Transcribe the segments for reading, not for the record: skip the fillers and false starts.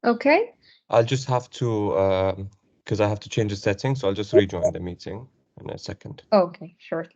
Okay. I'll just have to, because I have to change the settings, so I'll just rejoin the meeting in a second. Okay, sure.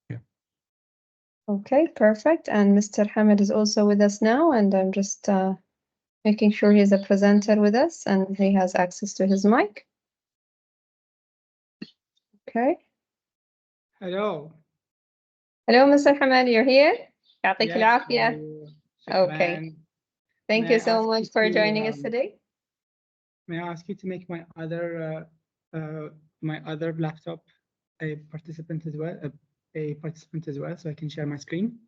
Yeah. Okay, perfect. And Mr. Hamad is also with us now, and I'm just making sure he's a presenter with us and he has access to his mic. Okay. Hello. Hello, Mr. Hamad, you're here? يعطيك Yes, العافية. Okay. شكراً. Thank May you I so ask much you for to, joining us today. May I ask you to make my other laptop a participant as well, so I can share my screen?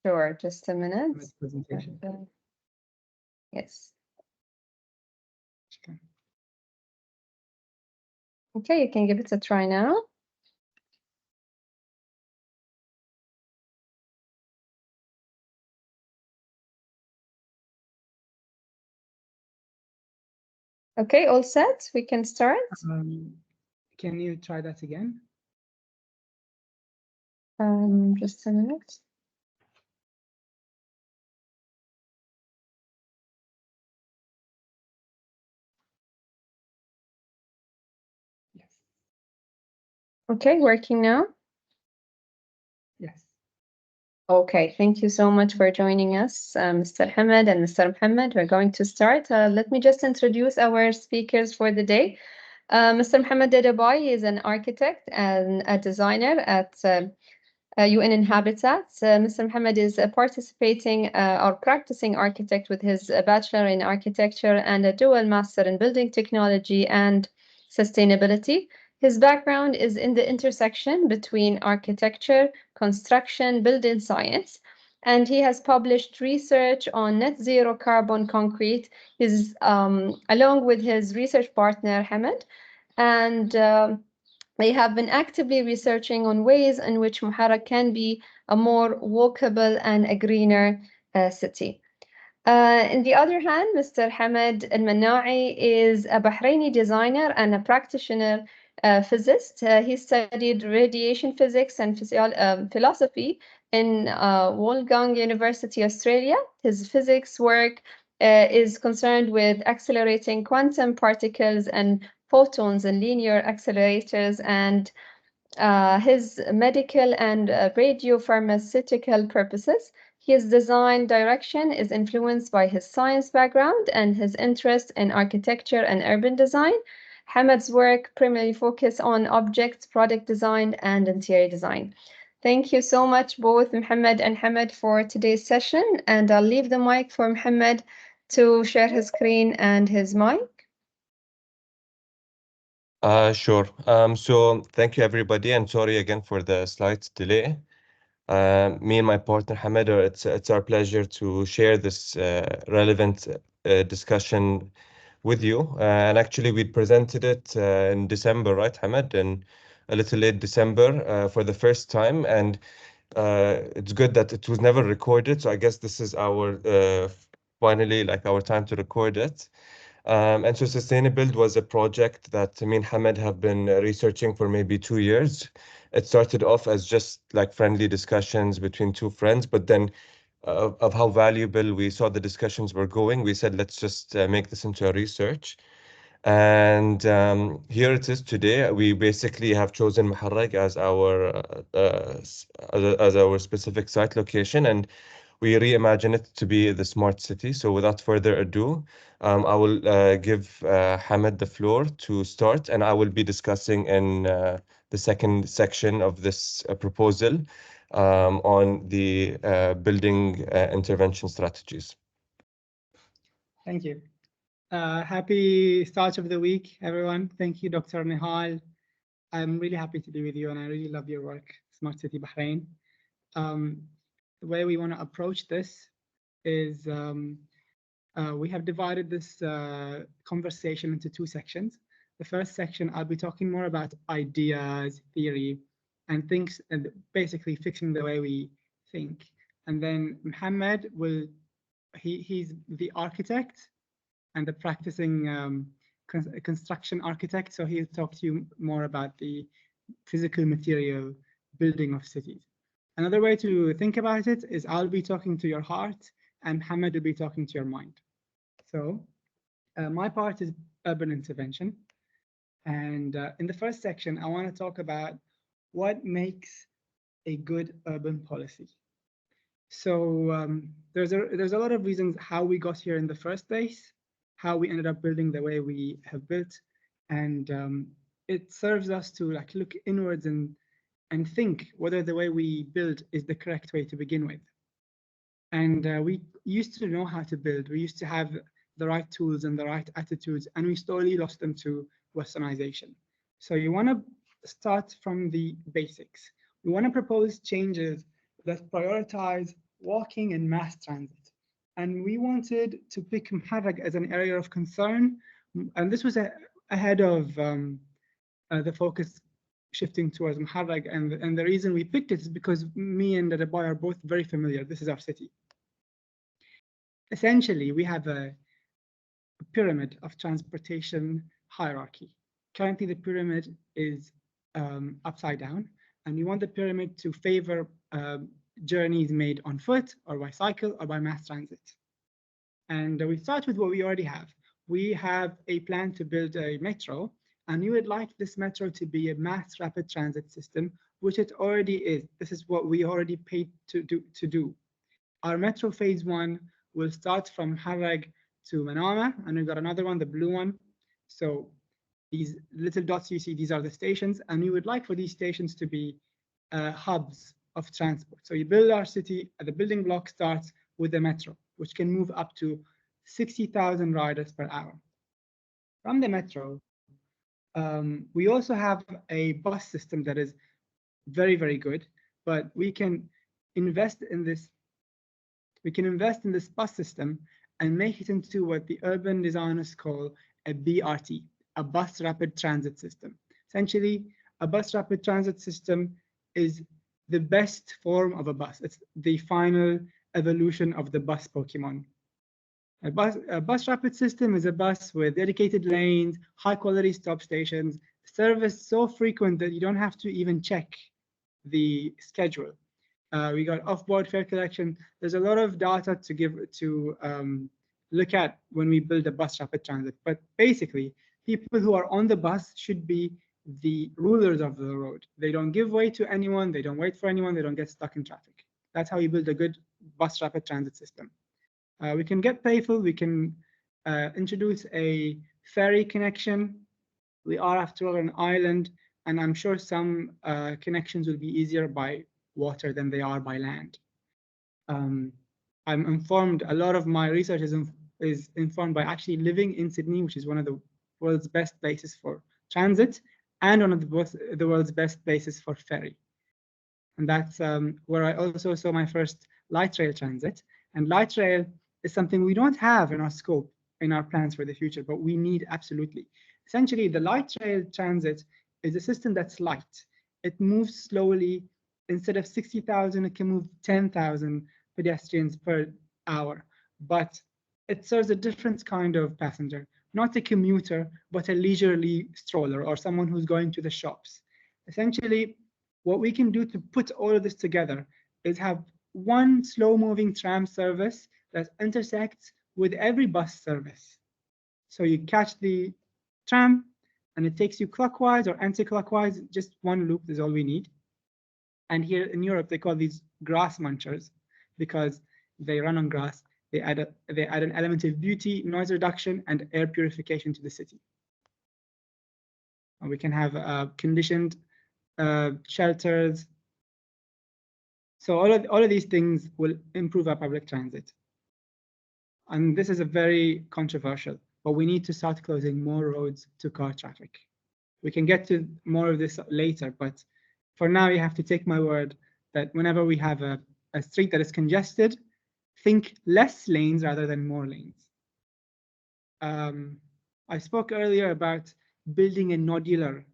Sure, just a minute. My presentation. Yes. Okay. Okay, you can give it a try now. Okay, all set. We can start. Can you try that again? Just a minute. Yes. Okay, working now. Yes. Okay, thank you so much for joining us, Mr. Hamad and Mr. Mohamed. We're going to start. Let me just introduce our speakers for the day. Mr. Mohamed Dadabhai is an architect and a designer at UN in Habitats. Mr. Mohamed is a participating or practicing architect with his bachelor in architecture and a dual master in building technology and sustainability. His background is in the intersection between architecture, construction, building science, and he has published research on net zero carbon concrete. He's along with his research partner Hamad, and they have been actively researching on ways in which Muharraq can be a more walkable and a greener city. On the other hand, Mr. Hamad Al-Mannai is a Bahraini designer and a practitioner physicist. He studied radiation physics and philosophy in Wollongong University, Australia. His physics work is concerned with accelerating quantum particles and photons and linear accelerators, and his medical and radiopharmaceutical purposes. His design direction is influenced by his science background and his interest in architecture and urban design. Hamad's work primarily focuses on objects, product design, and interior design. Thank you so much, both Mohamed and Hamad, for today's session. And I'll leave the mic for Mohamed to share his screen and his mic. Sure. So thank you everybody, and sorry again for the slight delay. Me and my partner Hamad, it's our pleasure to share this relevant discussion with you. And actually, we presented it in December, right, Hamad? In a little late December for the first time, and it's good that it was never recorded. So I guess this is our finally like our time to record it. And so Sustainbuild was a project that me and Hamad have been researching for maybe 2 years. It started off as just like friendly discussions between two friends, but then of how valuable we saw the discussions were going, we said, let's just make this into a research. And here it is today. We basically have chosen Muharraq as our specific site location, and we reimagine it to be the smart city. So without further ado, I will give Hamad the floor to start, and I will be discussing in the second section of this proposal on the building intervention strategies. Thank you. Happy start of the week, everyone. Thank you, Dr. Nihal. I'm really happy to be with you, and I really love your work, Smart City Bahrain. The way we want to approach this is we have divided this conversation into two sections. The first section, I'll be talking more about ideas, theory, and things, and basically fixing the way we think. And then Mohamed will, he's the architect and the practicing construction architect. So he'll talk to you more about the physical material building of cities. Another way to think about it is I'll be talking to your heart and Hamad will be talking to your mind. So my part is urban intervention. And in the first section, I want to talk about what makes a good urban policy. So there's a lot of reasons how we got here in the first place, how we ended up building the way we have built, and it serves us to like look inwards and think whether the way we build is the correct way to begin with. And we used to know how to build. We used to have the right tools and the right attitudes, and we slowly lost them to westernization. So you want to start from the basics. We want to propose changes that prioritize walking and mass transit. And we wanted to pick Muharraq as an area of concern. And this was ahead of the focus shifting towards Muharraq. And the reason we picked it is because me and Dadabhai are both very familiar. This is our city. Essentially, we have a pyramid of transportation hierarchy. Currently, the pyramid is upside down, and we want the pyramid to favor journeys made on foot or by cycle or by mass transit. And we start with what we already have. We have a plan to build a metro, and we would like this metro to be a mass rapid transit system, which it already is. This is what we already paid to do. Our metro phase 1 will start from Muharraq to Mannai, and we've got another one, the blue one. So these little dots you see, these are the stations, and we would like for these stations to be hubs of transport. So you build our city, the building block starts with the metro, which can move up to 60,000 riders per hour. From the metro, we also have a bus system that is very, very good, but we can invest in this. We can invest in this bus system and make it into what the urban designers call a BRT, a bus rapid transit system. Essentially, a bus rapid transit system is the best form of a bus. It's the final evolution of the bus Pokemon. A bus rapid system is a bus with dedicated lanes, high quality stop stations, service so frequent that you don't have to even check the schedule. We got off-board fare collection. There's a lot of data to look at when we build a bus rapid transit. But basically, people who are on the bus should be the rulers of the road. They don't give way to anyone. They don't wait for anyone. They don't get stuck in traffic. That's how you build a good bus rapid transit system. We can get playful. We can introduce a ferry connection. We are, after all, an island, and I'm sure some connections will be easier by water than they are by land. I'm informed, a lot of my research is informed by actually living in Sydney, which is one of the world's best places for transit and one of the world's best places for ferry. And that's where I also saw my first light rail transit. And light rail is something we don't have in our scope, in our plans for the future, but we need absolutely. Essentially, the light rail transit is a system that's light. It moves slowly. Instead of 60,000, it can move 10,000 pedestrians per hour. But it serves a different kind of passenger, not a commuter, but a leisurely stroller or someone who's going to the shops. Essentially, what we can do to put all of this together is have one slow-moving tram service that intersects with every bus service. So you catch the tram, and it takes you clockwise or anti-clockwise. Just one loop is all we need. And here in Europe, they call these grass munchers because they run on grass, they add an element of beauty, noise reduction, and air purification to the city. And we can have conditioned shelters. So all of these things will improve our public transit. And this is a very controversial, but we need to start closing more roads to car traffic. We can get to more of this later, but for now, you have to take my word that whenever we have a street that is congested, think less lanes rather than more lanes. I spoke earlier about building a nodular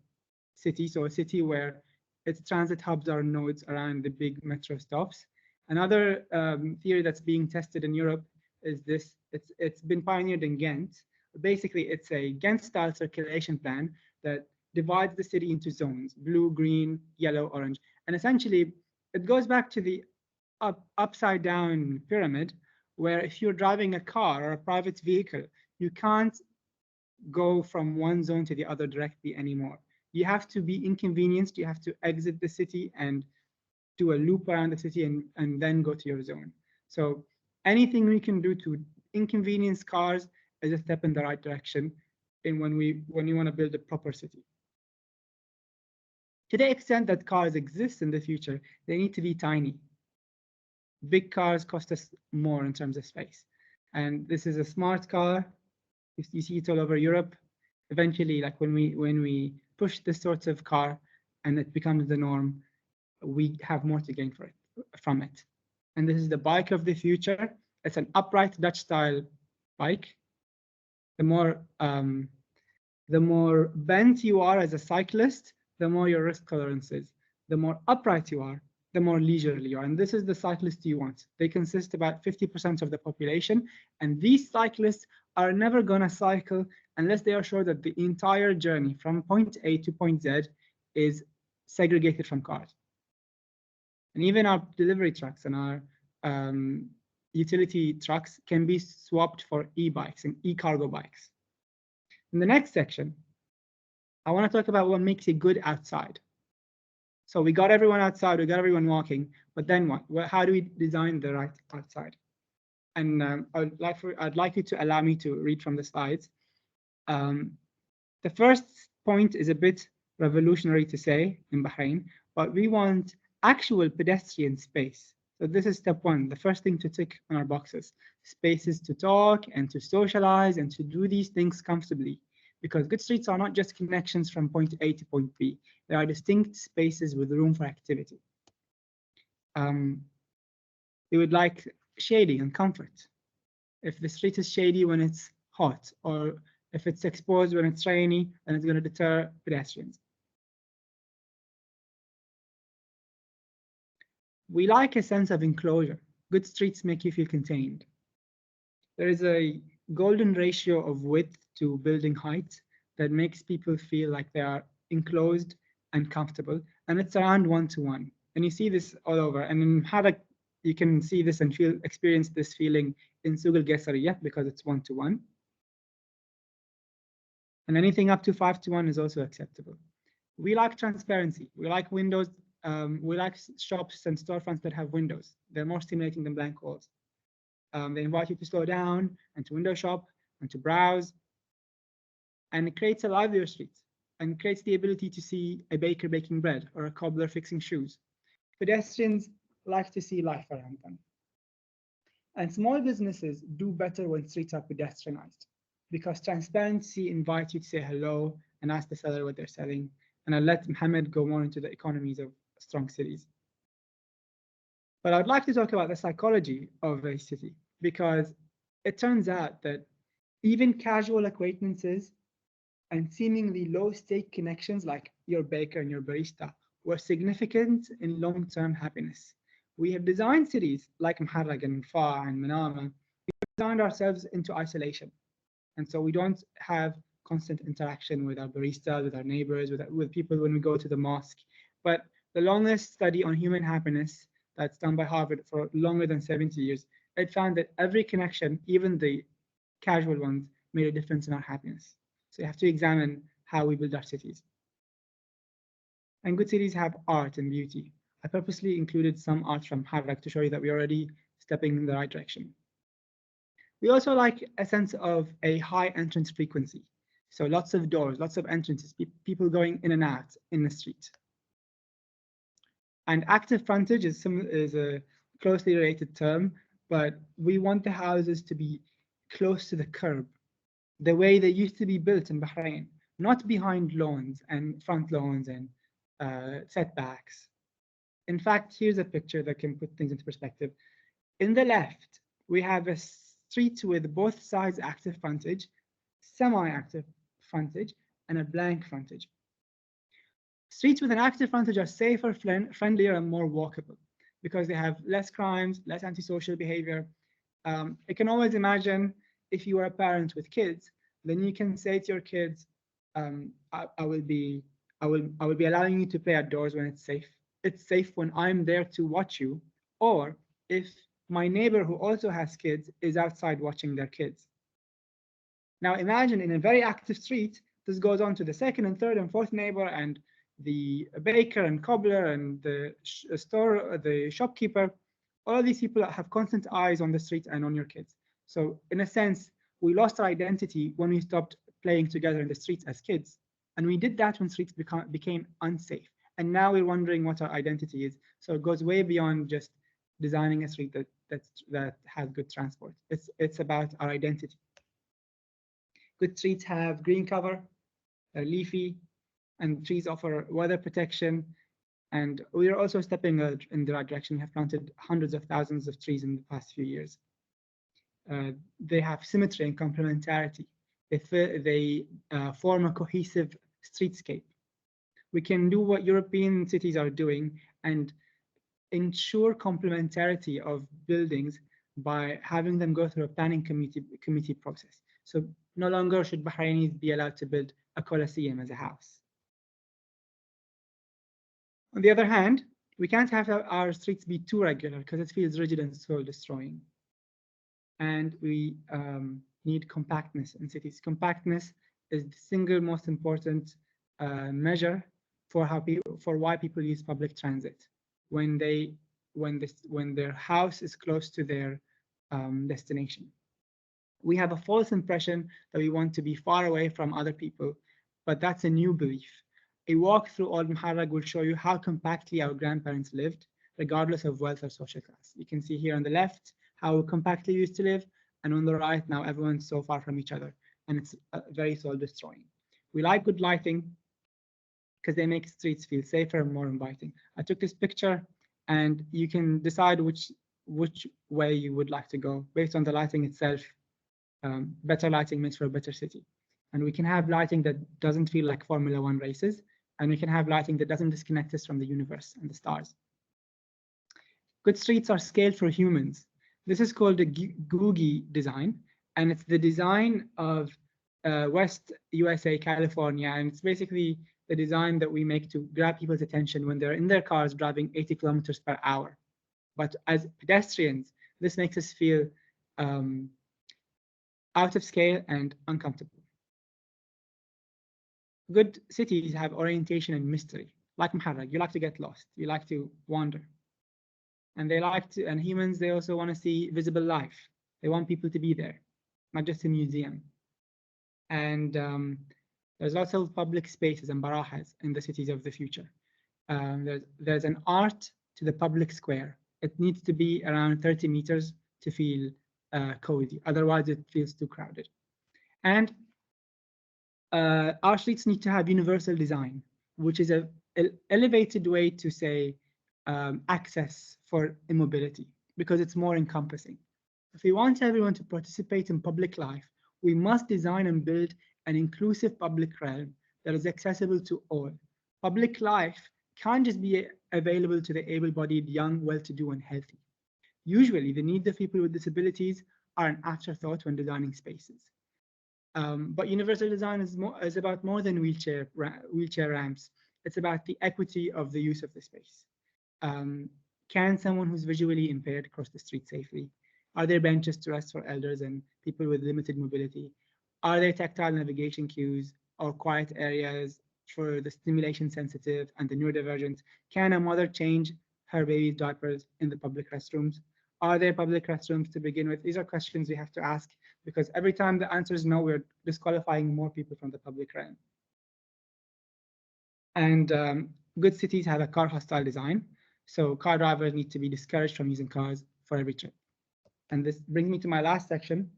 city, so a city where its transit hubs are nodes around the big metro stops. Another theory that's being tested in Europe is this. It's been pioneered in Ghent. Basically, it's a Ghent-style circulation plan that divides the city into zones: blue, green, yellow, orange. And essentially, it goes back to the upside-down pyramid, where if you're driving a car or a private vehicle, you can't go from one zone to the other directly anymore. You have to be inconvenienced. You have to exit the city and do a loop around the city and then go to your zone. So anything we can do to inconvenience cars is a step in the right direction when you want to build a proper city. To the extent that cars exist in the future, they need to be tiny. Big cars cost us more in terms of space. And this is a smart car. You see it all over Europe. Eventually, like when we push this sort of car and it becomes the norm, we have more to gain from it. And this is the bike of the future. It's an upright Dutch style bike. The more bent you are as a cyclist, the more your risk tolerance is. The more upright you are, the more leisurely you are. And this is the cyclist you want. They consist about 50% of the population. And these cyclists are never going to cycle unless they are sure that the entire journey from point A to point Z is segregated from cars. And even our delivery trucks and our utility trucks can be swapped for e-bikes and e-cargo bikes. In the next section, I want to talk about what makes it good outside. So we got everyone outside, we got everyone walking, but then what? Well, how do we design the right outside? And I'd like you to allow me to read from the slides. The first point is a bit revolutionary to say in Bahrain, but we want actual pedestrian space. So this is step one, the first thing to tick on our boxes: spaces to talk and to socialize and to do these things comfortably. Because good streets are not just connections from point A to point B. They are distinct spaces with room for activity. They would like shading and comfort. If the street is shady when it's hot, or if it's exposed when it's rainy, then it's going to deter pedestrians. We like a sense of enclosure. Good streets make you feel contained. There is a golden ratio of width to building height that makes people feel like they are enclosed and comfortable, and it's around 1:1. And you see this all over. And in Muharraq, you can see this and experience this feeling in Suq al-Qaysariyah because it's 1:1. And anything up to 5:1 is also acceptable. We like transparency. We like windows. We like shops and storefronts that have windows. They're more stimulating than blank walls. They invite you to slow down and to window shop and to browse. And it creates a livelier street and creates the ability to see a baker baking bread or a cobbler fixing shoes. Pedestrians like to see life around them. And small businesses do better when streets are pedestrianized, because transparency invites you to say hello and ask the seller what they're selling. And I'll let Mohamed go more into the economies of strong cities. But I'd like to talk about the psychology of a city, because it turns out that even casual acquaintances and seemingly low-stake connections like your baker and your barista were significant in long-term happiness. We have designed cities like Muharraq and Fa and Manama. We designed ourselves into isolation. And so we don't have constant interaction with our baristas, with our neighbors, with people when we go to the mosque. But the longest study on human happiness that's done by Harvard for longer than 70 years, it found that every connection, even the casual ones, made a difference in our happiness. So you have to examine how we build our cities. And good cities have art and beauty. I purposely included some art from Muharraq to show you that we're already stepping in the right direction. We also like a sense of a high entrance frequency. So lots of doors, lots of entrances, people going in and out in the street. And active frontage is a closely related term, but we want the houses to be close to the curb, the way they used to be built in Bahrain, not behind lawns and front lawns and setbacks. In fact, here's a picture that can put things into perspective. In the left, we have a street with both sides active frontage, semi-active frontage, and a blank frontage. Streets with an active frontage are safer, friendlier, and more walkable because they have less crimes, less antisocial behavior. You can always imagine if you are a parent with kids, then you can say to your kids, I will be allowing you to play outdoors when it's safe. It's safe when I'm there to watch you, or if my neighbor who also has kids is outside watching their kids. Now imagine in a very active street, this goes on to the second and third and fourth neighbor and the baker and cobbler and the the shopkeeper. All of these people have constant eyes on the street and on your kids. So in a sense, we lost our identity when we stopped playing together in the streets as kids. And we did that when streets became unsafe. And now we're wondering what our identity is. So it goes way beyond just designing a street that has good transport. It's about our identity. Good streets have green cover, they're leafy, and trees offer weather protection. And we are also stepping in the right direction. We have planted hundreds of thousands of trees in the past few years. They have symmetry and complementarity. They form a cohesive streetscape. We can do what European cities are doing and ensure complementarity of buildings by having them go through a planning committee process. So no longer should Bahrainis be allowed to build a coliseum as a house. On the other hand, we can't have our streets be too regular because it feels rigid and soul destroying. And we need compactness in cities. Compactness is the single most important measure for why people use public transit when their house is close to their destination. We have a false impression that we want to be far away from other people, but that's a new belief. A walk through Old Muharraq will show you how compactly our grandparents lived, regardless of wealth or social class. You can see here on the left how compactly we used to live, and on the right now everyone's so far from each other, and it's very soul destroying. We like good lighting because they make streets feel safer and more inviting. I took this picture, and you can decide which way you would like to go based on the lighting itself. Better lighting makes for a better city. And we can have lighting that doesn't feel like Formula One races, and we can have lighting that doesn't disconnect us from the universe and the stars. Good streets are scaled for humans. This is called a Googie design, and it's the design of West USA, California, and it's basically the design that we make to grab people's attention when they're in their cars driving 80 kilometers per hour. But as pedestrians, this makes us feel out of scale and uncomfortable. Good cities have orientation and mystery. Like Muharraq, you like to get lost, you like to wander. And humans, they also want to see visible life. They want people to be there, not just a museum. And there's lots of public spaces and barajas in the cities of the future. There's an art to the public square. It needs to be around 30 meters to feel cozy. Otherwise, it feels too crowded. And our streets need to have universal design, which is an elevated way to say access for immobility, because it's more encompassing. If we want everyone to participate in public life, we must design and build an inclusive public realm that is accessible to all. Public life can't just be available to the able-bodied, young, well-to-do, and healthy. Usually, the needs of people with disabilities are an afterthought when designing spaces. But universal design is about more than wheelchair ramps. It's about the equity of the use of the space. Can someone who's visually impaired cross the street safely? Are there benches to rest for elders and people with limited mobility? Are there tactile navigation cues or quiet areas for the stimulation sensitive and the neurodivergent? Can a mother change her baby's diapers in the public restrooms? Are there public restrooms to begin with? These are questions we have to ask, because every time the answer is no, we're disqualifying more people from the public realm. And good cities have a car hostile design. So car drivers need to be discouraged from using cars for every trip. And this brings me to my last section,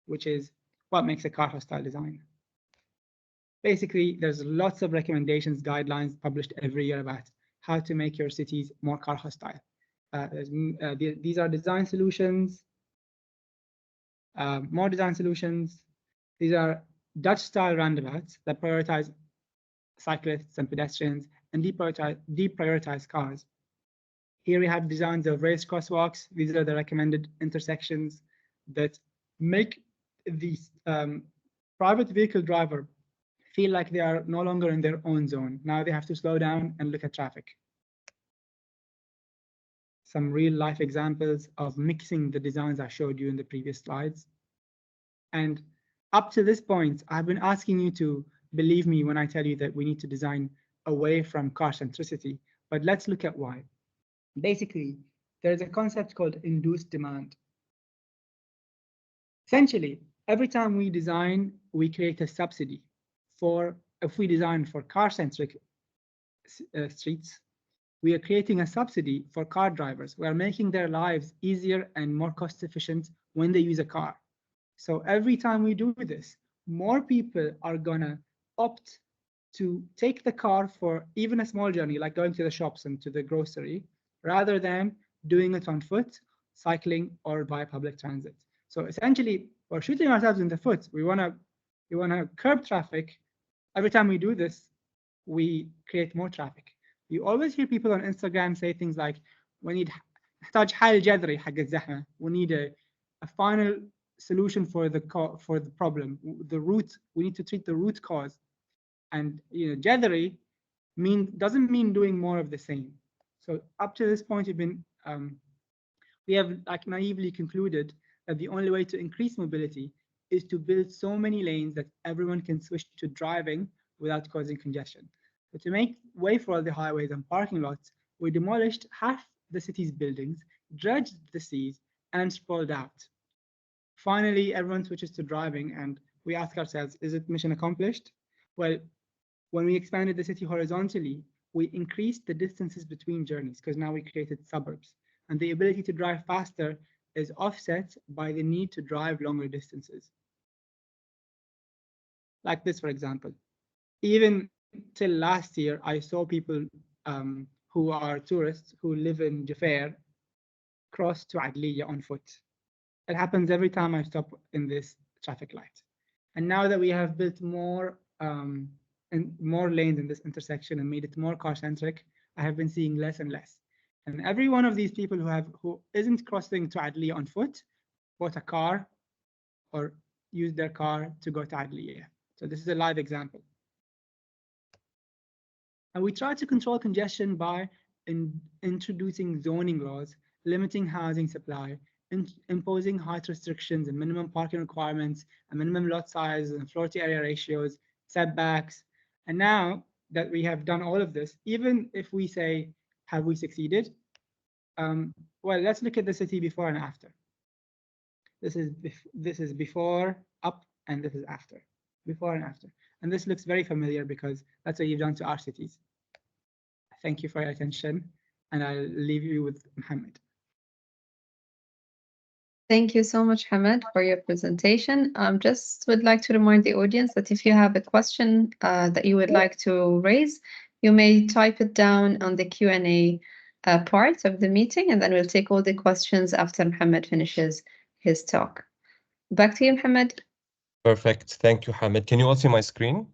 which is what makes a car hostile design. Basically, there's lots of recommendations, guidelines published every year about how to make your cities more car hostile. These are design solutions, more design solutions. These are Dutch-style roundabouts that prioritize cyclists and pedestrians and deprioritize cars. Here we have designs of raised crosswalks. These are the recommended intersections that make the private vehicle driver feel like they are no longer in their own zone. Now they have to slow down and look at traffic. Some real life examples of mixing the designs I showed you in the previous slides. And up to this point, I've been asking you to believe me when I tell you that we need to design away from car centricity, but let's look at why. Basically, there's a concept called induced demand. Essentially, every time we design, we create a subsidy for, if we design for car-centric streets, we are creating a subsidy for car drivers. We are making their lives easier and more cost efficient when they use a car. So every time we do this, more people are gonna opt to take the car for even a small journey, like going to the shops and to the grocery, rather than doing it on foot, cycling, or by public transit. So essentially, we're shooting ourselves in the foot. We wanna curb traffic. Every time we do this, we create more traffic. You always hear people on Instagram say things like, we need we need a final solution for the problem, the root. We need to treat the root cause. And jadri doesn't mean doing more of the same. So up to this point, we have like naively concluded that the only way to increase mobility is to build so many lanes that everyone can switch to driving without causing congestion. So to make way for all the highways and parking lots, we demolished half the city's buildings, dredged the seas, and sprawled out. Finally, everyone switches to driving, and we ask ourselves, is it mission accomplished? Well, when we expanded the city horizontally, we increased the distances between journeys because now we created suburbs. And the ability to drive faster is offset by the need to drive longer distances. Like this, for example. Even till last year, I saw people who are tourists who live in Jafair cross to Adliya on foot. It happens every time I stop in this traffic light. And now that we have built more lanes in this intersection and made it more car-centric, I have been seeing less and less. And every one of these people who isn't crossing to Adliya on foot bought a car or used their car to go to Adliya. So this is a live example. And we try to control congestion by introducing zoning laws, limiting housing supply, imposing height restrictions and minimum parking requirements, and minimum lot size and floor to area ratios, setbacks. And now that we have done all of this, even if we say, have we succeeded? Well, let's look at the city before and after. This is before up, and this is after, before and after. And this looks very familiar because that's what you've done to our cities. Thank you for your attention, and I'll leave you with Mohamed. Thank you so much, Hamad, for your presentation. Just would like to remind the audience that if you have a question that you would like to raise, you may type it down on the Q&A part of the meeting, and then we'll take all the questions after Mohamed finishes his talk. Back to you, Mohamed. Perfect. Thank you, Hamad. Can you all see my screen?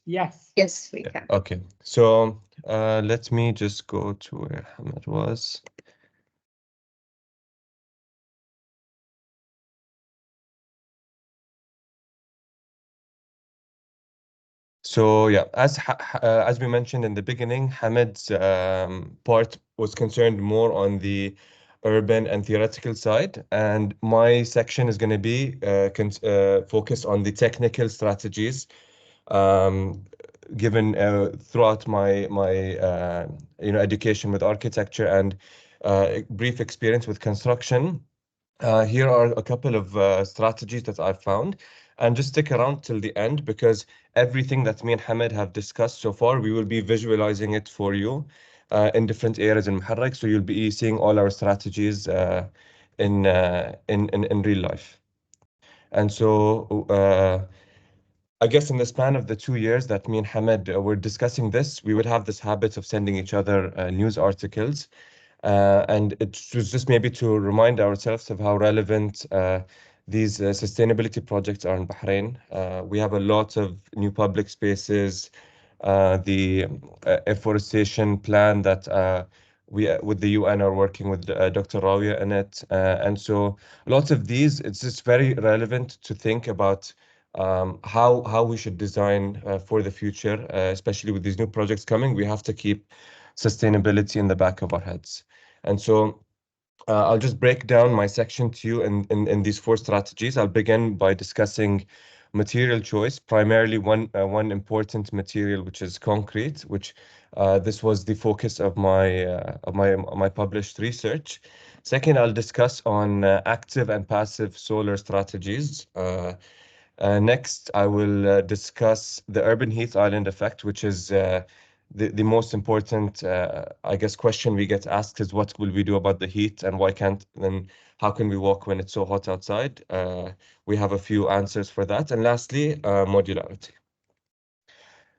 Yes. Yes, we can. Okay. So let me just go to where Hamad was. So yeah, as we mentioned in the beginning, Hamad's part was concerned more on the urban and theoretical side, and my section is going to be focused on the technical strategies given throughout my education with architecture and brief experience with construction, here are a couple of strategies that I've found. And just stick around till the end because everything that me and Hamad have discussed so far, we will be visualizing it for you in different areas in Muharraq. So you'll be seeing all our strategies in real life. And so I guess in the span of the 2 years that me and Hamad were discussing this, we would have this habit of sending each other news articles. And it was just maybe to remind ourselves of how relevant these sustainability projects are in Bahrain. We have a lot of new public spaces, the afforestation plan that we with the UN are working with Dr. Rawia in it. And so lots of these, it's just very relevant to think about how we should design for the future, especially with these new projects coming. We have to keep sustainability in the back of our heads. And so I'll just break down my section to you in these four strategies. I'll begin by discussing material choice, primarily one important material, which is concrete, which this was the focus of my published research. Second, I'll discuss on active and passive solar strategies. Next, I will discuss the urban heat island effect, which is the most important, I guess, question we get asked is what will we do about the heat and why can't, then how can we walk when it's so hot outside? We have a few answers for that. And lastly, modularity.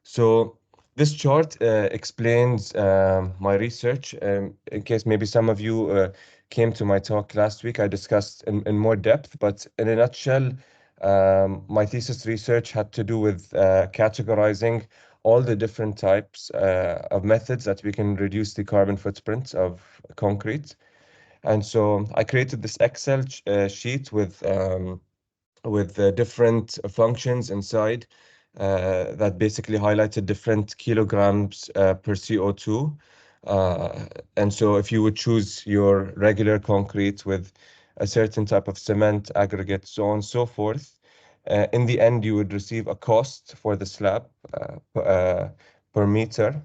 So this chart explains my research. In case maybe some of you came to my talk last week, I discussed in more depth, but in a nutshell, my thesis research had to do with categorizing all the different types of methods that we can reduce the carbon footprint of concrete. And so I created this Excel sheet with different functions inside that basically highlighted different kilograms per CO2. And so if you would choose your regular concrete with a certain type of cement, aggregate, so on and so forth, in the end, you would receive a cost for the slab per meter,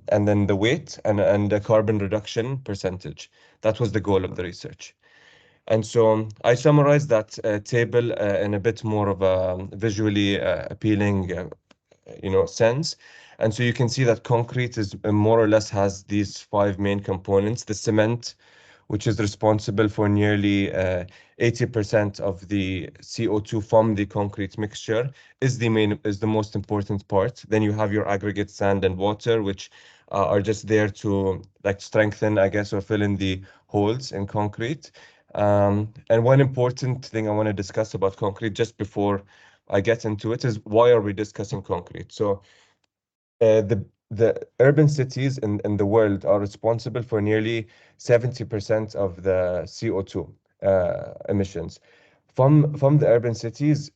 and then the weight and the carbon reduction percentage. That was the goal of the research. And so I summarized that table in a bit more of a visually appealing, sense. And so you can see that concrete is more or less has these five main components. The cement, which is responsible for nearly 80% of the CO2 from the concrete mixture, is the most important part. Then you have your aggregate sand and water, which are just there to like strengthen, I guess, or fill in the holes in concrete. And one important thing I want to discuss about concrete just before I get into it is why are we discussing concrete? So the urban cities in the world are responsible for nearly 70% of the CO2 emissions. From the urban cities,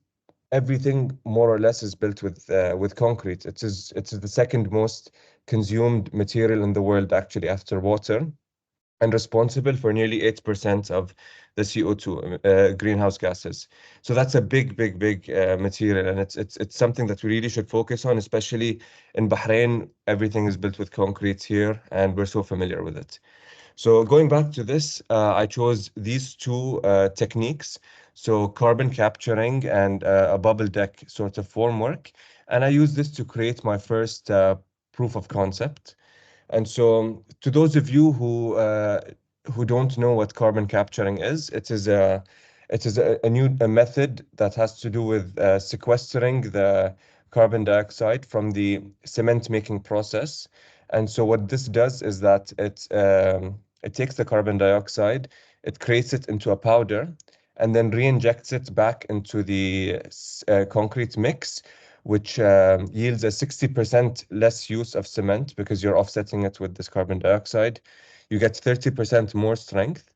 everything more or less is built with concrete. It is the second most consumed material in the world, actually, after water, and responsible for nearly 8% of the CO2 greenhouse gases. So that's a big material, and it's something that we really should focus on, especially in Bahrain. Everything is built with concrete here, and we're so familiar with it. So going back to this, I chose these two techniques, so carbon capturing and a bubble deck sort of formwork, and I used this to create my first proof of concept. And so, to those of you who don't know what carbon capturing is, it is a new method that has to do with sequestering the carbon dioxide from the cement making process. And so, what this does is that it takes the carbon dioxide, it creates it into a powder, and then re-injects it back into the concrete mix, which yields a 60% less use of cement because you're offsetting it with this carbon dioxide. You get 30% more strength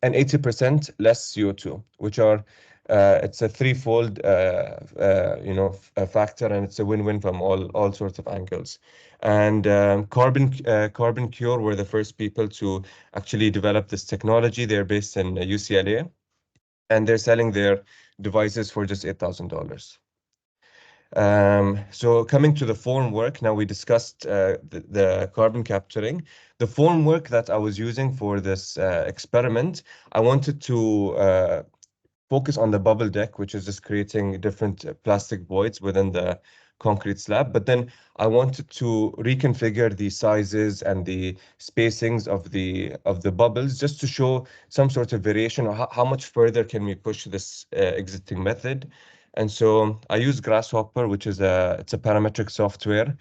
and 80% less CO2, which are it's a threefold factor, and it's a win-win from all sorts of angles. And Carbon Cure were the first people to actually develop this technology. They're based in UCLA, and they're selling their devices for just $8,000. So coming to the formwork, now we discussed the carbon capturing. The formwork that I was using for this experiment, I wanted to focus on the bubble deck, which is just creating different plastic voids within the concrete slab. But then I wanted to reconfigure the sizes and the spacings of the bubbles just to show some sort of variation, or how much further can we push this existing method. And so I use Grasshopper, which is it's a parametric software.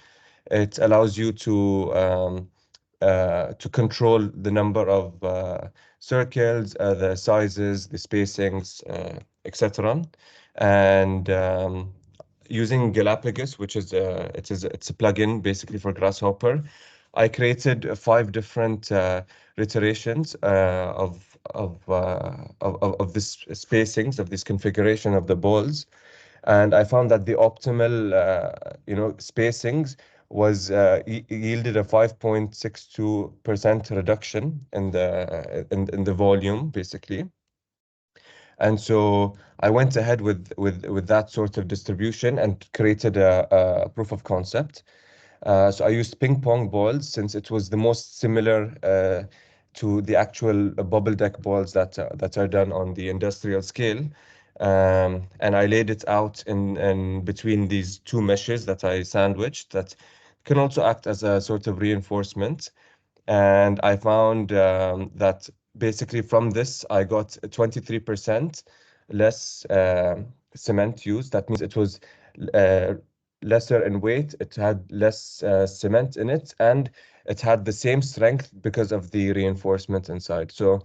It allows you to control the number of circles, the sizes, the spacings, etc. And using Galapagos, which is it's a plugin basically for Grasshopper, I created 5 different iterations of this spacings of this configuration of the balls, and I found that the optimal spacings was yielded a 5.62% reduction in the volume basically. And so I went ahead with that sort of distribution and created a proof of concept. So I used ping pong balls since it was the most similar to the actual bubble deck balls that are done on the industrial scale. And I laid it out in between these 2 meshes that I sandwiched that can also act as a sort of reinforcement. And I found that basically from this, I got 23% less cement used. That means it was uh, lesser in weight, it had less cement in it, and it had the same strength because of the reinforcement inside. So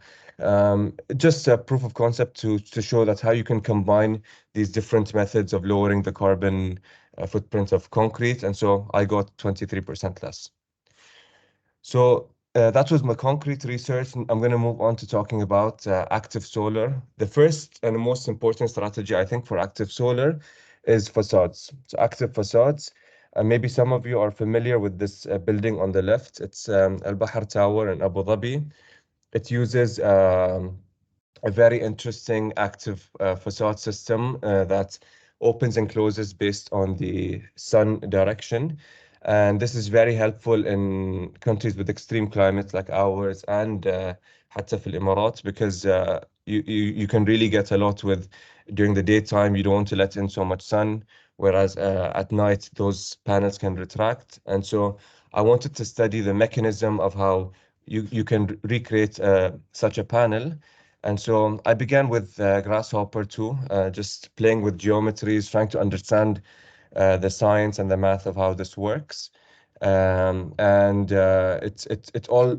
just a proof of concept to show that how you can combine these different methods of lowering the carbon footprint of concrete. And so I got 23% less. So that was my concrete research. I'm going to move on to talking about active solar. The first and most important strategy, I think, for active solar is facades. So active facades, maybe some of you are familiar with this building on the left. It's Al Bahar Tower in Abu Dhabi. It uses a very interesting active facade system that opens and closes based on the sun direction. And this is very helpful in countries with extreme climates like ours and حتى في الإمارات, because you can really get a lot with during the daytime. You don't want to let in so much sun, whereas at night those panels can retract. And so I wanted to study the mechanism of how you can recreate such a panel. And so I began with Grasshopper too, just playing with geometries, trying to understand the science and the math of how this works. And it all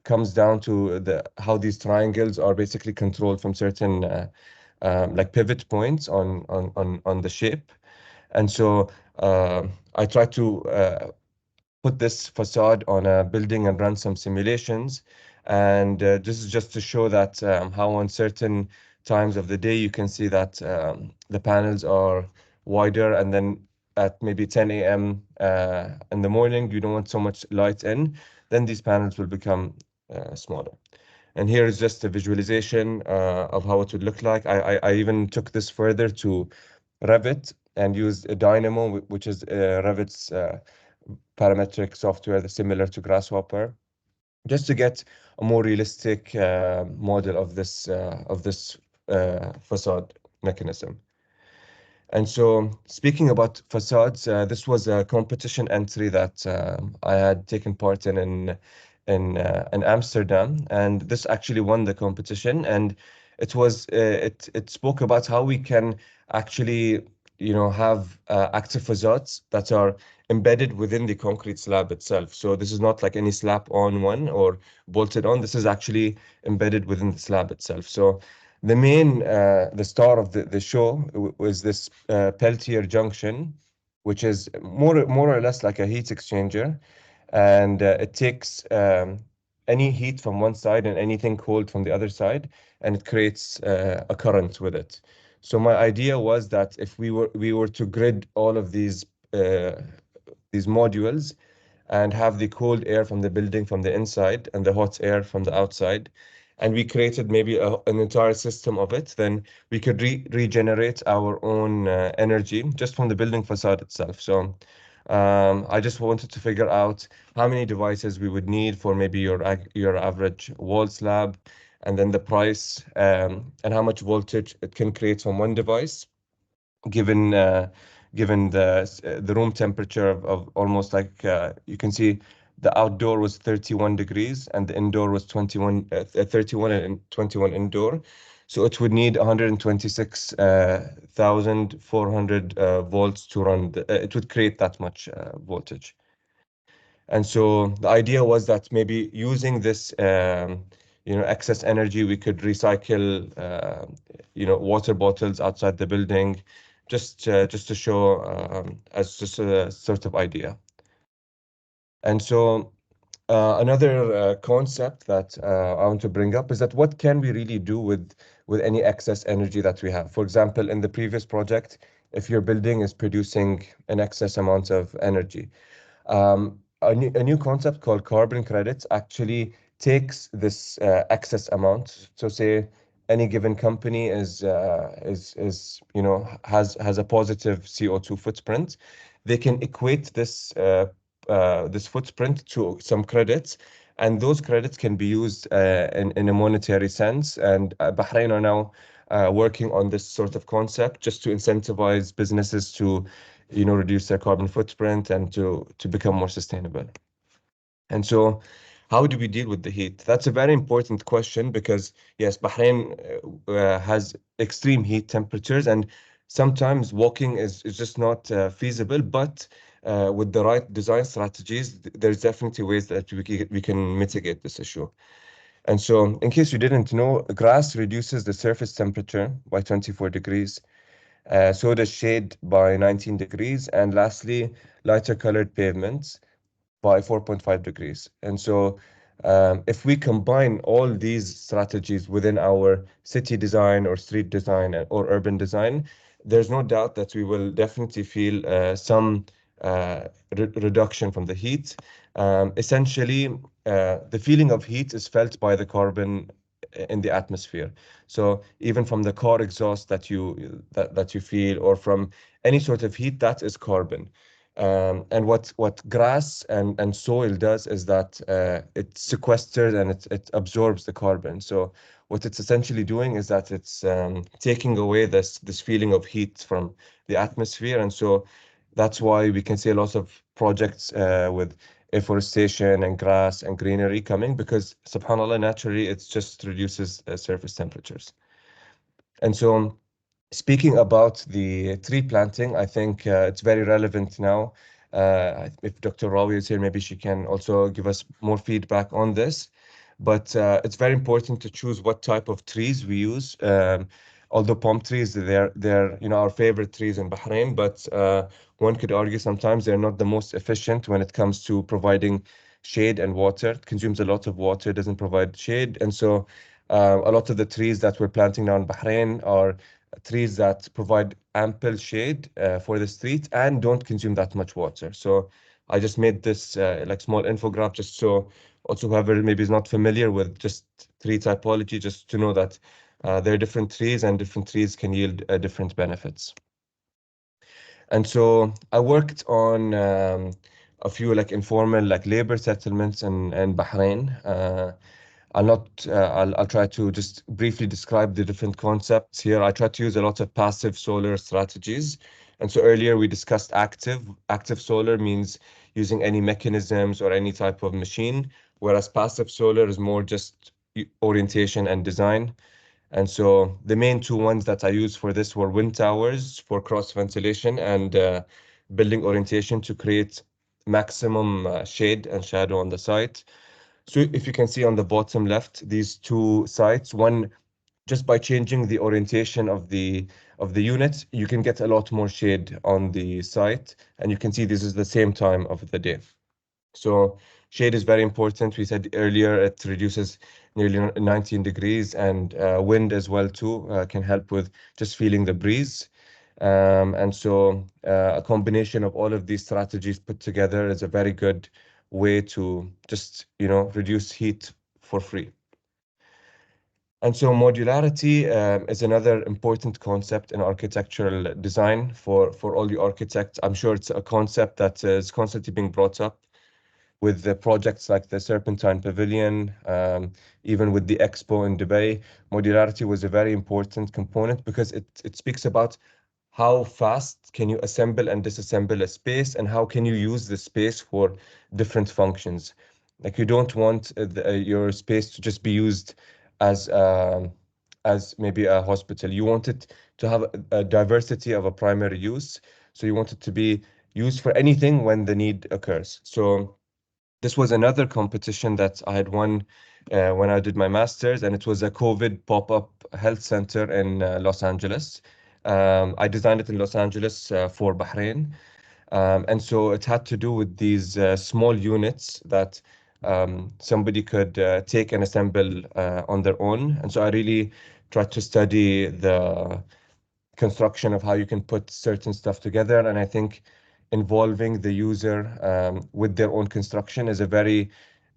comes down to how these triangles are basically controlled from certain like pivot points on the shape. And so I try to put this facade on a building and run some simulations. And this is just to show that how on certain times of the day you can see that the panels are wider, and then at maybe 10 a.m. In the morning, you don't want so much light in, then these panels will become smaller. And here is just a visualization of how it would look like. I even took this further to Revit and used a Dynamo, which is Revit's parametric software that's similar to Grasshopper, just to get a more realistic model of this facade mechanism. And so, speaking about facades, this was a competition entry that I had taken part in Amsterdam, and this actually won the competition. And it spoke about how we can actually have active facades that are embedded within the concrete slab itself. So this is not like any slap on one or bolted on. This is actually embedded within the slab itself. So the star of the show was this Peltier junction, which is more or less like a heat exchanger, and it takes any heat from one side and anything cold from the other side, and it creates a current with it. So my idea was that if we were to grid all of these modules and have the cold air from the building from the inside and the hot air from the outside, and we created maybe an entire system of it, then we could regenerate our own energy just from the building facade itself. So I just wanted to figure out how many devices we would need for maybe your average wall slab, and then the price, and how much voltage it can create from one device, given given the room temperature of almost like you can see the outdoor was 31 degrees and the indoor was 31 and 21 indoor. So it would need 126,400 volts to run. It would create that much voltage. And so the idea was that maybe using this, excess energy, we could recycle, water bottles outside the building, just to show as just a sort of idea. And so another concept that I want to bring up is that what can we really do with any excess energy that we have? For example, in the previous project, if your building is producing an excess amount of energy, a new concept called carbon credits actually takes this excess amount. So say any given company has a positive CO2 footprint, they can equate this footprint to some credits, and those credits can be used in a monetary sense. And Bahrain are now working on this sort of concept just to incentivize businesses to reduce their carbon footprint and to become more sustainable. And so how do we deal with the heat? That's a very important question because, yes, Bahrain has extreme heat temperatures, and sometimes walking is just not feasible. But with the right design strategies, there's definitely ways that we can mitigate this issue. And so, in case you didn't know, grass reduces the surface temperature by 24 degrees. So does shade by 19 degrees. And lastly, lighter colored pavements by 4.5 degrees. And so if we combine all these strategies within our city design or street design or urban design, there's no doubt that we will definitely feel some reduction from the heat. Essentially, the feeling of heat is felt by the carbon in the atmosphere. So even from the car exhaust that you feel, or from any sort of heat, that is carbon. And what grass and soil does is that it sequesters and it absorbs the carbon. So what it's essentially doing is that it's taking away this feeling of heat from the atmosphere. And so that's why we can see a lot of projects with afforestation and grass and greenery coming, because subhanallah, naturally it just reduces surface temperatures. And so speaking about the tree planting, I think it's very relevant now. If Dr. Rawi is here, maybe she can also give us more feedback on this. But it's very important to choose what type of trees we use. Although palm trees, they're our favorite trees in Bahrain, but one could argue sometimes they're not the most efficient when it comes to providing shade and water. It consumes a lot of water, doesn't provide shade, and so a lot of the trees that we're planting now in Bahrain are trees that provide ample shade for the street and don't consume that much water. So I just made this like small infograph just so also whoever maybe is not familiar with just tree typology, just to know that there are different trees and different trees can yield different benefits. And so I worked on a few like informal like labor settlements in Bahrain. I'll try to just briefly describe the different concepts here. I try to use a lot of passive solar strategies. And so earlier we discussed active. Active solar means using any mechanisms or any type of machine, whereas passive solar is more just orientation and design. And so the main two ones that I used for this were wind towers for cross ventilation and building orientation to create maximum shade and shadow on the site. So if you can see on the bottom left, these two sites, one, just by changing the orientation of the unit, you can get a lot more shade on the site. And you can see this is the same time of the day. So shade is very important. We said earlier it reduces nearly 19 degrees, and wind as well too can help with just feeling the breeze. And so a combination of all of these strategies put together is a very good way to just reduce heat for free. And so modularity is another important concept in architectural design for all the architects. I'm sure it's a concept that is constantly being brought up with the projects like the Serpentine Pavilion, even with the Expo in Dubai. Modularity was a very important component because it speaks about how fast can you assemble and disassemble a space, and how can you use the space for different functions. Like you don't want your space to just be used as as maybe a hospital. You want it to have a diversity of a primary use. So you want it to be used for anything when the need occurs. So this was another competition that I had won when I did my master's, and it was a COVID pop-up health center in Los Angeles. I designed it in Los Angeles for Bahrain. And so it had to do with these small units that somebody could take and assemble on their own. And so I really tried to study the construction of how you can put certain stuff together. And I think involving the user with their own construction is a very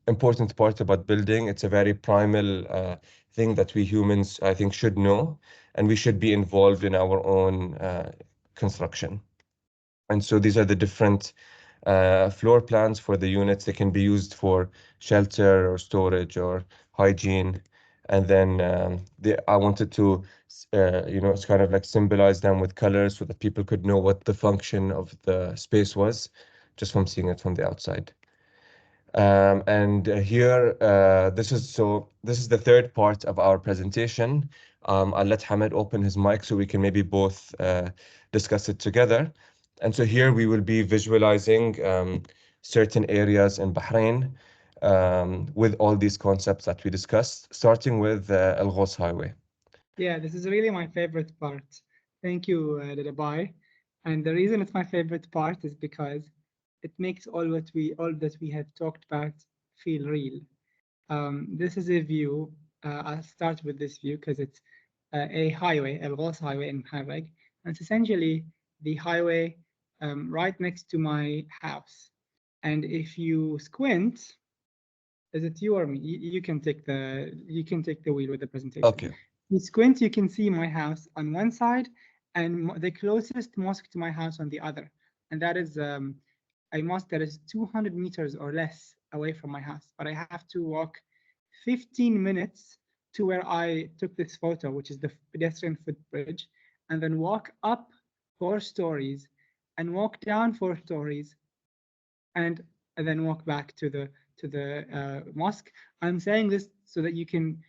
important part about building. It's a very primal thing that we humans, I think, should know, and we should be involved in our own construction. And so these are the different floor plans for the units. They can be used for shelter or storage or hygiene. And then I wanted to, it's kind of like symbolize them with colors so that people could know what the function of the space was just from seeing it from the outside. And here, this is the third part of our presentation. I'll let Hamad open his mic so we can maybe both discuss it together. And so here we will be visualizing certain areas in Bahrain with all these concepts that we discussed, starting with Al Ghos Highway. Yeah, this is really my favorite part. Thank you, Dadabhai. And the reason it's my favorite part is because it makes all that we have talked about feel real. This is a view. I'll start with this view because it's a highway, Al Ghos Highway in Muharraq. And it's essentially the highway right next to my house. And if you squint, is it you or me? You can take the wheel with the presentation. Okay. You squint, you can see my house on one side and the closest mosque to my house on the other. And that is a mosque that is 200 meters or less away from my house. But I have to walk 15 minutes to where I took this photo, which is the pedestrian footbridge, and then walk up 4 stories and walk down 4 stories and then walk back to the mosque. I'm saying this so that you can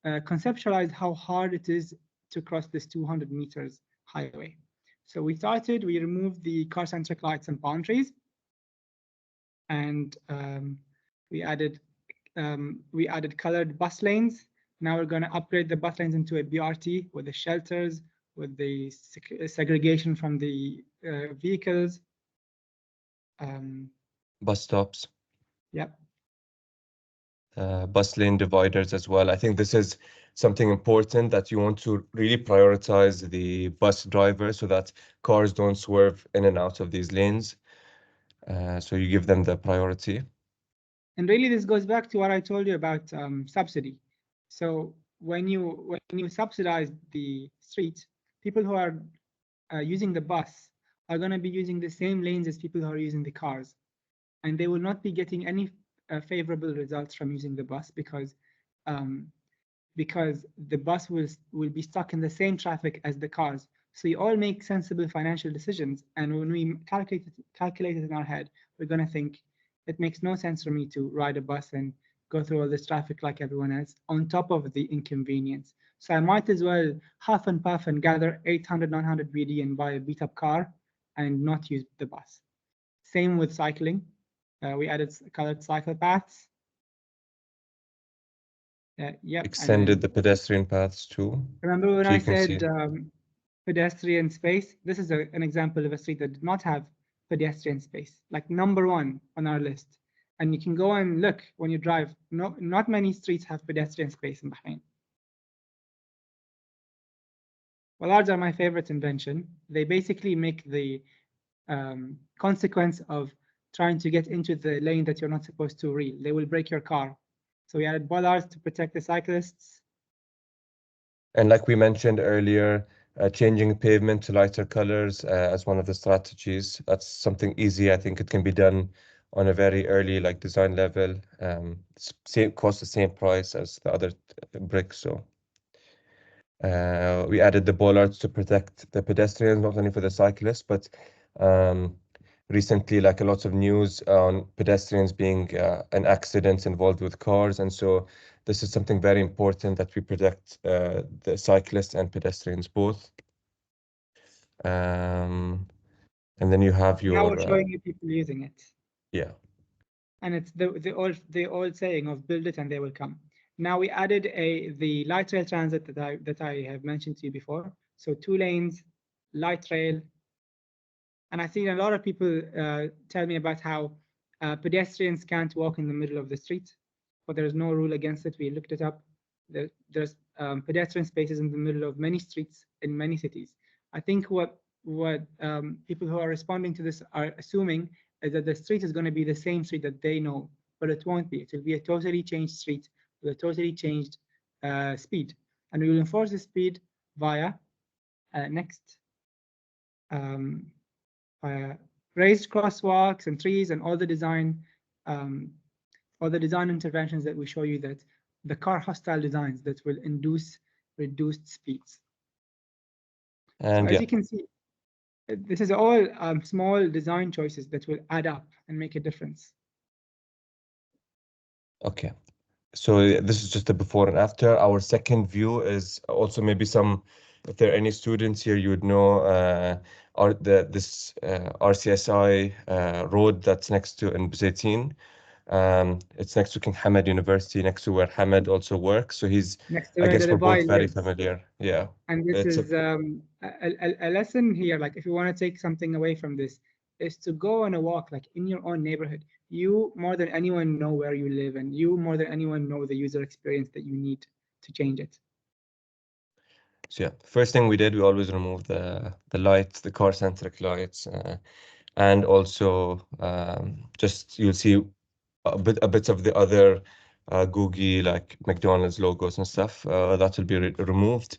conceptualize how hard it is to cross this 200 meters highway. So we removed the car-centric lights and palm trees, and we added colored bus lanes. Now we're going to upgrade the bus lanes into a BRT with the shelters, with the segregation from the vehicles. Bus stops. Yep. Bus lane dividers as well. I think this is something important, that you want to really prioritize the bus driver so that cars don't swerve in and out of these lanes. So you give them the priority. And really, this goes back to what I told you about subsidy. So when you subsidize the street, people who are using the bus are going to be using the same lanes as people who are using the cars, and they will not be getting any favorable results from using the bus because the bus will be stuck in the same traffic as the cars. So you all make sensible financial decisions, and when we calculate it in our head, we're going to think it makes no sense for me to ride a bus and go through all this traffic like everyone else on top of the inconvenience. So I might as well huff and puff and gather 800, 900 BD and buy a beat up car and not use the bus. Same with cycling. We added colored cycle paths. Yep. Extended the pedestrian paths too. Remember when So I you can said see. Pedestrian space? This is an example of a street that did not have pedestrian space, like #1 on our list. And you can go and look when you drive. No, not many streets have pedestrian space in Bahrain. Bollards are my favorite invention. They basically make the consequence of trying to get into the lane that you're not supposed to real. They will break your car. So we added bollards to protect the cyclists. And like we mentioned earlier, changing pavement to lighter colors as one of the strategies. That's something easy. I think it can be done on a very early like design level. Same cost the same price as the other bricks. So we added the bollards to protect the pedestrians, not only for the cyclists, but um, recently, like a lot of news on pedestrians being in accidents involved with cars. And so this is something very important that we protect the cyclists and pedestrians both. And then you have Now we're your, showing you people using it. yeah. And it's the old saying of build it and they will come. Now we added the light rail transit that I have mentioned to you before. So 2 lanes, light rail, and I've seen a lot of people tell me about how pedestrians can't walk in the middle of the street, but there's no rule against it. We looked it up. There's pedestrian spaces in the middle of many streets in many cities. I think what people who are responding to this are assuming is that the street is going to be the same street that they know, but it won't be. It will be a totally changed street with a totally changed speed, and we will enforce the speed via next. Raised crosswalks and trees and all the design interventions that we show you, that the car hostile designs that will induce reduced speeds. And so as you can see, this is all small design choices that will add up and make a difference. Okay. So this is just the before and after. Our second view is also maybe if there are any students here, you would know this RCSI road that's next to in Buzaitin. It's next to King Hamad University, next to where Hamad also works. So Next to I where guess we're Dadabhai both very lives. familiar. Yeah. And this is a lesson here, like if you want to take something away from this, is to go on a walk like in your own neighborhood. You more than anyone know where you live, and you more than anyone know the user experience that you need to change it. So yeah, first thing we did, we always removed the lights, the car-centric lights, and also just you'll see a bit of the other Googie like McDonald's logos and stuff that will be removed.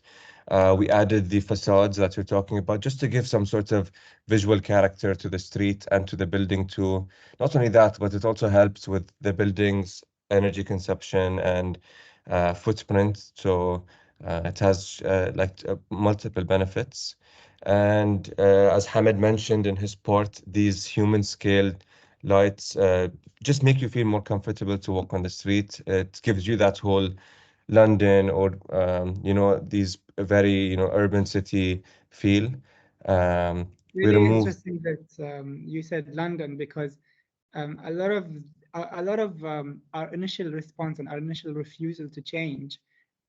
We added the facades that you're talking about just to give some sort of visual character to the street and to the building too. Not only that, but it also helps with the building's energy consumption and footprint. So it has multiple benefits. And as Hamid mentioned in his part, these human scale lights just make you feel more comfortable to walk on the street. It gives you that whole London or these very urban city feel. We Really remove interesting that you said London, because a lot of our initial response and our initial refusal to change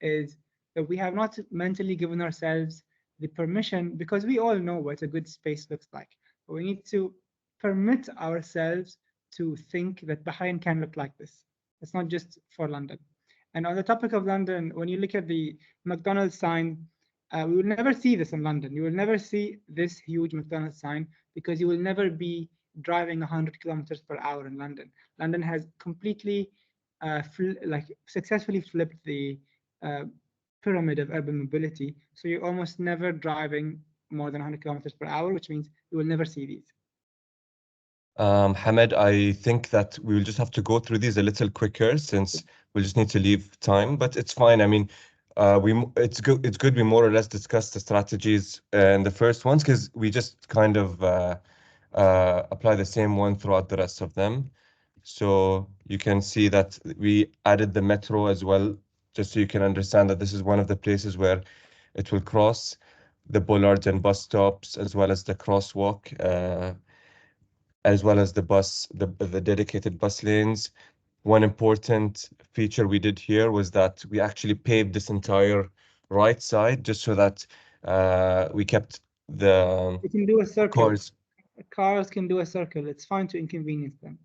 is that we have not mentally given ourselves the permission, because we all know what a good space looks like, but we need to permit ourselves to think that Bahrain can look like this. It's not just for London. And on the topic of London, when you look at the McDonald's sign, we will never see this in London. You will never see this huge McDonald's sign, because you will never be driving 100 kilometers per hour in London. London has completely successfully flipped the pyramid of urban mobility. So you're almost never driving more than 100 kilometers per hour, which means you will never see these. Hamid, I think that we will just have to go through these a little quicker since we just need to leave time, but it's fine. I mean, it's good we more or less discuss the strategies in the first ones, because we just kind of apply the same one throughout the rest of them. So you can see that we added the metro as well, just so you can understand that this is one of the places where it will cross the bollards and bus stops, as well as the crosswalk, as well as the dedicated bus lanes. One important feature we did here was that we actually paved this entire right side just so that we kept the You can do a circle. cars. Cars can do a circle. It's fine to inconvenience them.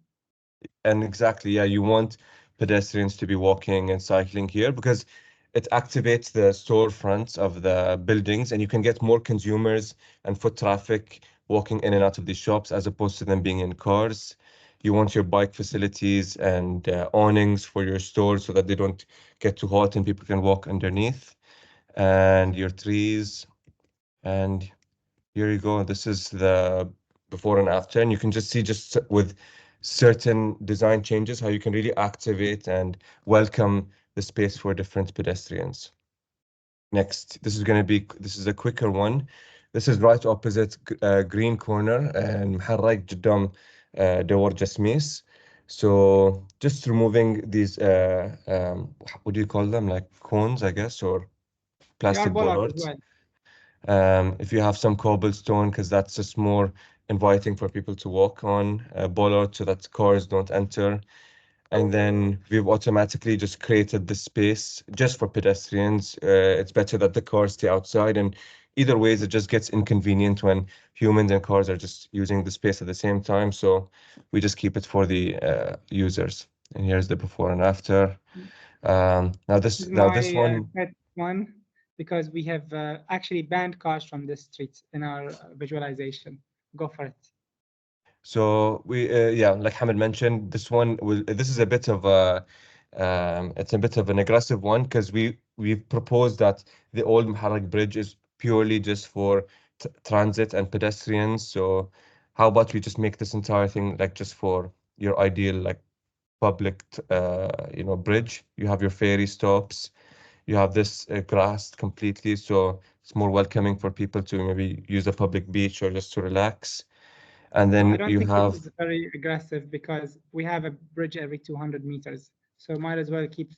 And exactly, yeah, you want pedestrians to be walking and cycling here because it activates the storefronts of the buildings, and you can get more consumers and foot traffic walking in and out of these shops as opposed to them being in cars. You want your bike facilities and awnings for your stores so that they don't get too hot and people can walk underneath. and your trees. And here you go. This is the before and after, and you can just see just with certain design changes how you can really activate and welcome the space for different pedestrians. Next, this is a quicker one. This is right opposite Green Corner and Muharraq قدام دور جسميس. So just removing these what do you call them, like cones, I guess, or They are plastic bollards as bollards. well. If you have some cobblestone, because that's just more inviting for people to walk on, bollard so that cars don't enter. And then we've automatically just created the space just for pedestrians. It's better that the cars stay outside, and either ways, it just gets inconvenient when humans and cars are just using the space at the same time. So we just keep it for the users. And here's the before and after. Now This is this my one. pet one, because we have actually banned cars from the streets in our visualization. Go for it. So we, yeah, like Hamad mentioned, this is a bit of it's a bit of an aggressive one because we've proposed that the old Muharraq Bridge is purely just for transit and pedestrians. So how about we just make this entire thing like just for your ideal like public, bridge. You have your ferry stops. You have this grassed completely, so it's more welcoming for people to maybe use a public beach or just to relax. And I then don't you think this have, is very aggressive because we have a bridge every 200 meters. So might as well keep,